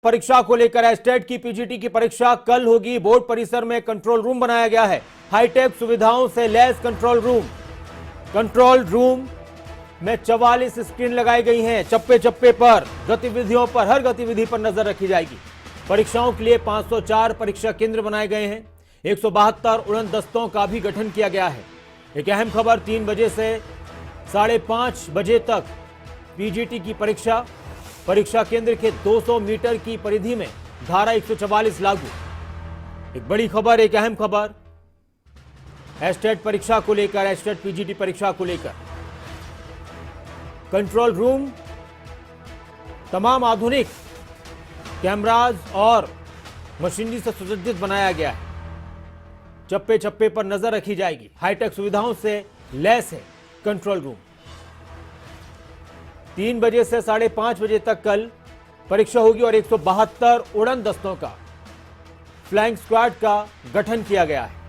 परीक्षा को लेकर एस्टेट की पीजीटी की परीक्षा कल होगी। बोर्ड परिसर में कंट्रोल रूम बनाया गया है, हाईटेक सुविधाओं से लैस कंट्रोल रूम में 44 स्क्रीन लगाई गई हैं। चप्पे चप्पे पर गतिविधियों पर, हर गतिविधि पर नजर रखी जाएगी। परीक्षाओं के लिए 504 परीक्षा केंद्र बनाए गए हैं। 172 उड़न दस्तों का भी गठन किया गया है। एक अहम खबर, 3 बजे से 5:30 बजे तक पीजीटी की परीक्षा केंद्र के 200 मीटर की परिधि में धारा 144 लागू। एक बड़ी खबर, एक अहम खबर एस्टेट परीक्षा को लेकर, एस्टेट पीजीटी परीक्षा को लेकर कंट्रोल रूम तमाम आधुनिक कैमराज और मशीनरी से सुसज्जित बनाया गया है। चप्पे चप्पे पर नजर रखी जाएगी। हाईटेक सुविधाओं से लैस है कंट्रोल रूम। 3 बजे से 5:30 बजे तक कल परीक्षा होगी और 172 उड़न दस्तों का, फ्लाइंग स्क्वाड का गठन किया गया है।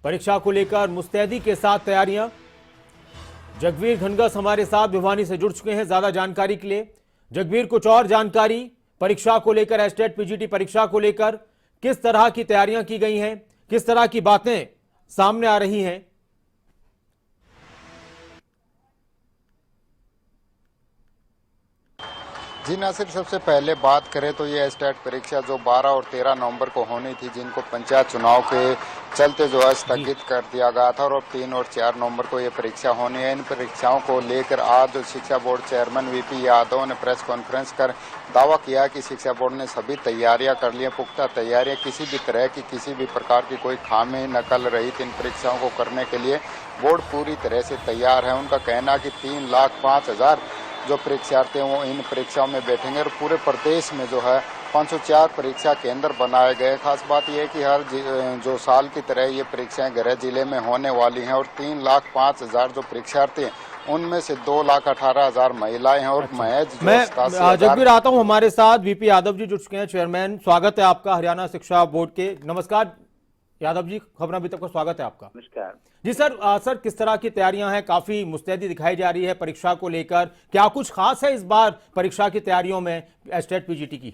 परीक्षा को लेकर मुस्तैदी के साथ तैयारियां। जगवीर घनगस हमारे साथ भिवानी से जुड़ चुके हैं ज्यादा जानकारी के लिए। जगवीर, कुछ और जानकारी परीक्षा को लेकर, एस्टेट पीजीटी परीक्षा को लेकर किस तरह की तैयारियां की गई हैं, किस तरह की बातें सामने आ रही हैं? जी नासिर, सबसे पहले बात करें तो ये एस्टेट परीक्षा जो 12 और 13 नवंबर को होनी थी, जिनको पंचायत चुनाव के चलते जो है स्थगित कर दिया गया था, और अब 3 और 4 नवंबर को ये परीक्षा होनी है। इन परीक्षाओं को लेकर आज शिक्षा बोर्ड चेयरमैन वीपी यादव ने प्रेस कॉन्फ्रेंस कर दावा किया कि शिक्षा बोर्ड ने सभी तैयारियां कर ली हैं, पुख्ता तैयारियां, किसी भी तरह की किसी भी प्रकार की कोई खामी नकल रहित इन परीक्षाओं को करने के लिए बोर्ड पूरी तरह से तैयार है। उनका कहना कि 3,05,000 जो परीक्षार्थी हैं वो इन परीक्षाओं में बैठेंगे और पूरे प्रदेश में जो है 504 परीक्षा केंद्र बनाए गए। खास बात यह है कि हर जो साल की तरह ये परीक्षाएं गृह जिले में होने वाली हैं और 3,05,000 जो परीक्षार्थी हैं उनमें से 2,18,000 महिलाएं हैं और महज मैं जगवीर आता हूं, हमारे साथ वीपी यादव जी जुड़ चुके हैं, चेयरमैन। स्वागत है आपका हरियाणा शिक्षा बोर्ड के। नमस्कार यादव जी, खबर अभी तक का स्वागत है आपका। नमस्कार जी सर। सर, किस तरह की तैयारियां हैं? काफी मुस्तैदी दिखाई जा रही है परीक्षा को लेकर, क्या कुछ खास है इस बार परीक्षा की तैयारियों में एस्टेट पीजीटी की?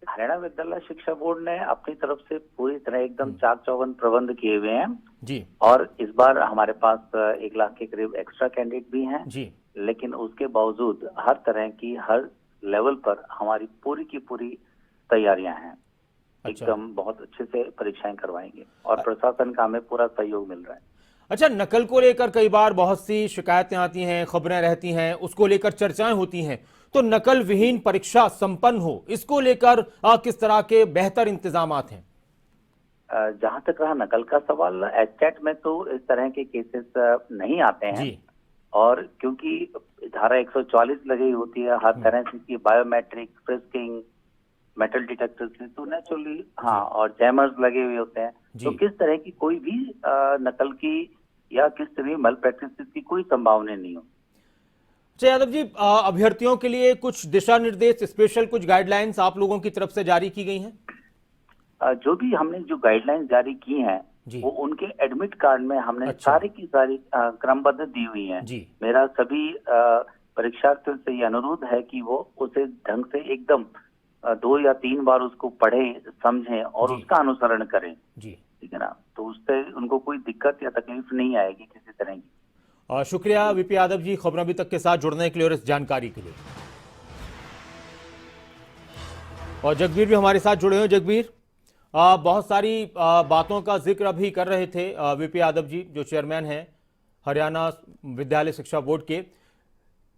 हरियाणा विद्यालय शिक्षा बोर्ड ने अपनी तरफ से पूरी तरह एकदम चाक चौबंद प्रबंध किए हुए हैं जी। और इस बार हमारे पास 1 लाख के करीब एक्स्ट्रा कैंडिडेट भी हैं जी। लेकिन उसके बावजूद हर तरह की, हर लेवल पर हमारी पूरी की पूरी तैयारियां हैं। अच्छा। एकदम बहुत अच्छे से परीक्षाएं करवाएंगे और प्रशासन का हमें पूरा सहयोग मिल रहा है। अच्छा, नकल को लेकर कई बार बहुत सी शिकायतें आती हैं, खबरें रहती हैं, उसको लेकर चर्चाएं होती हैं, तो नकल विहीन परीक्षा संपन्न हो, इसको लेकर किस तरह के बेहतर इंतजामात हैं? जहां तक रहा नकल का सवाल, एस्टेट में तो इस तरह के केसेस नहीं आते हैं जी। और क्योंकि धारा 144 लगी होती है, हर तरह से की बायोमेट्रिक, फ्रिस्किंग, मेटल डिटेक्टर से, तो नेचुरली हाँ, और जैमर्स लगे हुए होते हैं, तो किस तरह की कोई भी नकल की या किस तरह मल प्रैक्टिस की कोई संभावना नहीं हो। यादव जी, अभ्यर्थियों के लिए कुछ दिशा निर्देश, स्पेशल कुछ गाइडलाइंस आप लोगों की तरफ से जारी की गई हैं? जो भी हमने जो गाइडलाइंस जारी की हैं वो उनके एडमिट कार्ड में हमने सारी की सारी क्रमबद्ध दी हुई हैं। मेरा सभी परीक्षार्थियों से ये अनुरोध है कि वो उसे ढंग से एकदम 2 या 3 बार उसको पढ़ें, समझें और उसका अनुसरण करें। ठीक है ना, तो उससे उनको कोई दिक्कत या तकलीफ नहीं आएगी किसी तरह की। शुक्रिया वीपी यादव जी, खबर अभी तक के साथ जुड़ने के लिए और इस जानकारी के लिए। और जगवीर भी हमारे साथ जुड़े हुए। जगवीर, बहुत सारी बातों का जिक्र अभी कर रहे थे वीपी यादव जी, जो चेयरमैन हैं हरियाणा विद्यालय शिक्षा बोर्ड के।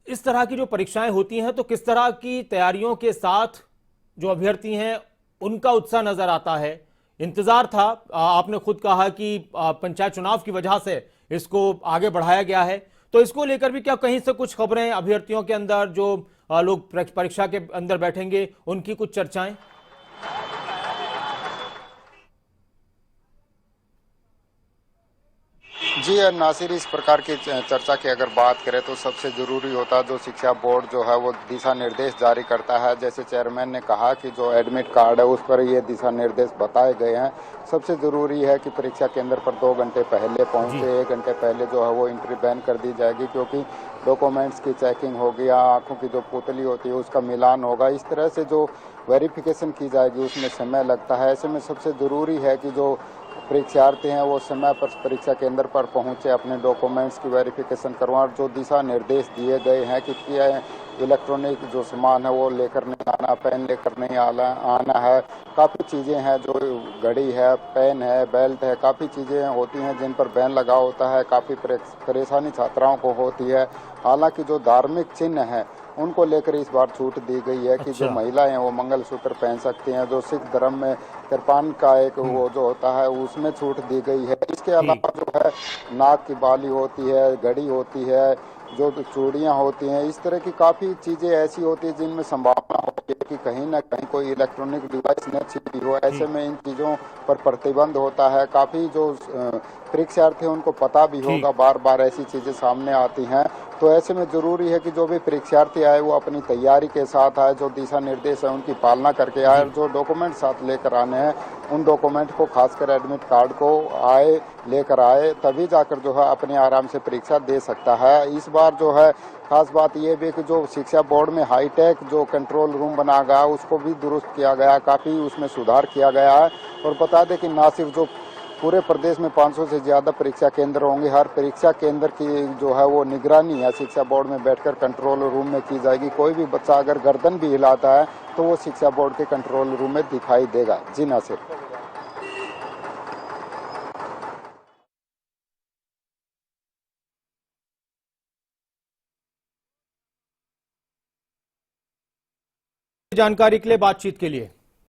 इस तरह की जो परीक्षाएं होती हैं तो किस तरह की तैयारियों के साथ जो अभ्यर्थी हैं उनका उत्साह नजर आता है? इंतजार था, आपने खुद कहा कि पंचायत चुनाव की वजह से इसको आगे बढ़ाया गया है, तो इसको लेकर भी क्या कहीं से कुछ खबरें अभ्यर्थियों के अंदर, जो लोग परीक्षा के अंदर बैठेंगे, उनकी कुछ चर्चाएं? जी नासिर, इस प्रकार की चर्चा की अगर बात करें तो सबसे जरूरी होता है जो शिक्षा बोर्ड जो है वो दिशा निर्देश जारी करता है। जैसे चेयरमैन ने कहा कि जो एडमिट कार्ड है उस पर ये दिशा निर्देश बताए गए हैं। सबसे जरूरी है कि परीक्षा केंद्र पर 2 घंटे पहले पहुंचे, 1 घंटे पहले जो है वो एंट्री बैन कर दी जाएगी, क्योंकि डॉक्यूमेंट्स की चेकिंग होगी या आंखों की जो पुतली होती है उसका मिलान होगा। इस तरह से जो वेरिफिकेशन की जाएगी उसमें समय लगता है। ऐसे में सबसे जरूरी है कि जो परीक्षार्थी हैं वो समय पर परीक्षा केंद्र पर पहुंचे, अपने डॉक्यूमेंट्स की वेरिफिकेशन करवाएं। जो दिशा निर्देश दिए गए हैं कि इलेक्ट्रॉनिक जो सामान है वो लेकर नहीं आना, पेन लेकर नहीं आना है। काफ़ी चीज़ें हैं, जो घड़ी है, पेन है, बेल्ट है, काफ़ी चीज़ें होती हैं जिन पर बैन लगा होता है। काफ़ी परेशानी छात्राओं को होती है। हालांकि जो धार्मिक चिन्ह है उनको लेकर इस बार छूट दी गई है कि जो महिलाएं हैं वो मंगलसूत्र पहन सकती हैं। जो सिख धर्म में कृपान का एक वो जो होता है उसमें छूट दी गई है। इसके अलावा जो है नाक की बाली होती है, घड़ी होती है, जो चूड़ियाँ होती हैं, इस तरह की काफ़ी चीज़ें ऐसी होती है जिनमें संभावना होती है कि कहीं ना कहीं कोई इलेक्ट्रॉनिक डिवाइस न छिपी हो। ऐसे में इन चीज़ों पर प्रतिबंध होता है। काफ़ी जो परीक्षार्थी उनको पता भी होगा, बार बार ऐसी चीज़ें सामने आती हैं। तो ऐसे में जरूरी है कि जो भी परीक्षार्थी आए वो अपनी तैयारी के साथ आए, जो दिशा निर्देश है उनकी पालना करके आए, और जो डॉक्यूमेंट साथ लेकर आने हैं उन डॉक्यूमेंट को, खासकर एडमिट कार्ड को लेकर आए, तभी जाकर जो है अपने आराम से परीक्षा दे सकता है। इस बार जो है खास बात यह भी कि जो शिक्षा बोर्ड में हाईटेक जो कंट्रोल रूम बना गया उसको भी दुरुस्त किया गया, काफ़ी उसमें सुधार किया गया है। और बता दें कि ना सिर्फ जो पूरे प्रदेश में 500 से ज़्यादा परीक्षा केंद्र होंगे, हर परीक्षा केंद्र की जो है वो निगरानी है शिक्षा बोर्ड में बैठकर कंट्रोल रूम में की जाएगी। कोई भी बच्चा अगर गर्दन भी हिलाता है तो वो शिक्षा बोर्ड के कंट्रोल रूम में दिखाई देगा। जी नासिर। जानकारी के लिए, बातचीत के लिए